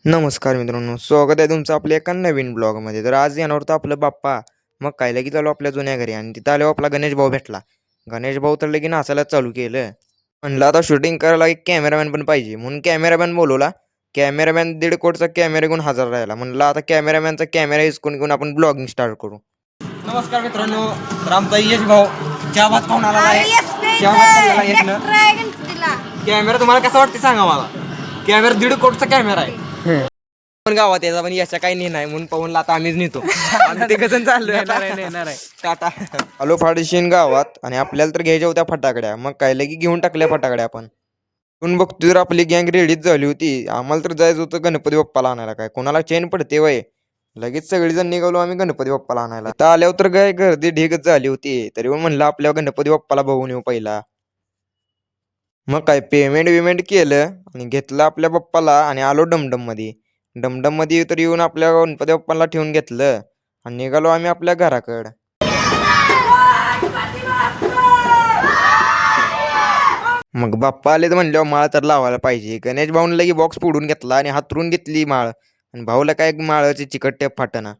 नमस्कार मित्रांनो, स्वागत आहे तुमचं आपल्या एका नवीन ब्लॉगमध्ये. तर आज येणार होतं आपलं बाप्पा. मग काय लगेच आलो आपल्या जुन्या घरी आणि तिथं आल्यावर आपला गणेश भाऊ भेटला. गणेश भाऊ तर लगेच नाचायला चालू केलं. म्हणलं आता शूटिंग करायला एक कॅमेरामॅन पण पाहिजे म्हणून कॅमेरामॅन बोलवला. कॅमेरामॅन 1.5 कोटीचा कॅमेरा घेऊन हजर राहिला. म्हणलं आता कॅमेरामॅनचा कॅमेरा हिसकून घेऊन आपण ब्लॉगिंग स्टार्ट करू. नमस्कार मित्रांनो, तर आमचा यश भाऊ चहा भात खाऊन आला आहे. चहा भात खाल्लेला यशनं. कॅमेरा तुम्हाला कसा वाटते सांगा मला. कॅमेरा 1.5 कोटीचा कॅमेरा आहे. पण गावात याचा पण याच्या काही नाही म्हणून पाहून आता आम्हीच नेतो. आम्ही ते कसं चाललोय टाटा. आलो फाडीशीन गावात आणि आपल्याला तर घ्यायच्या होत्या फटाकड्या. मग काय लगी घेऊन टाकल्या फटाकड्या आपण. पण बघतो तर आपली गँग रेडीच झाली होती. आम्हाला तर जायचं होतं गणपती बाप्पाला आणायला. काय कोणाला चेन पडते वय. लगेच सगळेजण निघालो आम्ही गणपती बाप्पाला आणायला. इथं आल्यावर तर काय गर्दी ढीगच झाली होती. तरी पण म्हणलं आपल्या गणपती बाप्पाला बघून येऊ पहिला. मग काय पेमेंट विमेंट केलं आणि घेतलं आपल्या बाप्पाला आणि आलो डमडम मध्ये. डमडम मध्ये तर येऊन आपल्या गणपती बाप्पाला ठेवून घेतलं आणि निघालो आम्ही आपल्या घराकडं. मग बाप्पा आले तर म्हणल्यावर माळ तर लावायला पाहिजे. गणेश भाऊन लगी बॉक्स फोडून घेतला आणि हातरून घेतली माळ आणि भाऊला काय माळाची चिकट टेप फाटना.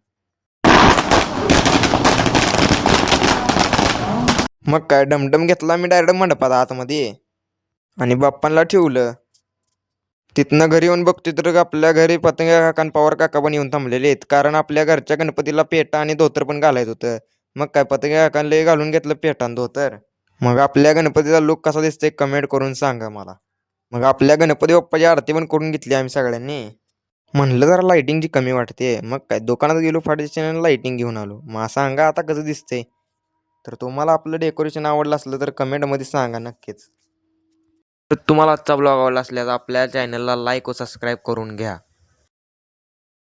मग काय डमडम घेतला मी डायरेक्ट मंडपात आतमध्ये आणि बाप्पांना ठेवलं. तिथनं घरी येऊन बघतो तर आपल्या घरी पतंग काका आणि पवार काका पण येऊन थांबलेले आहेत. कारण आपल्या घरच्या गणपतीला पेटा आणि धोतर पण घालायचं होतं. मग काय पतंग काकांना घालून घेतलं पेटा आणि धोतर. मग आपल्या गणपतीचा लुक कसा दिसतोय कमेंट करून सांगा मला. मग आपल्या गणपती बाप्पाची आरती पण करून घेतली आम्ही सगळ्यांनी. म्हणलं जरा लाइटिंगची कमी वाटते. मग काय दुकानात गेलो फाटीच्या लाइटिंग घेऊन आलो. मग सांगा आता कसं दिसतंय. तर तुम्हाला आपलं डेकोरेशन आवडलं असलं तर कमेंटमध्ये सांगा नक्कीच. तर तुम्हाला आजचा ब्लॉग आवडला असल्यास आपल्या चॅनलला लाईक व सबस्क्राईब करून घ्या.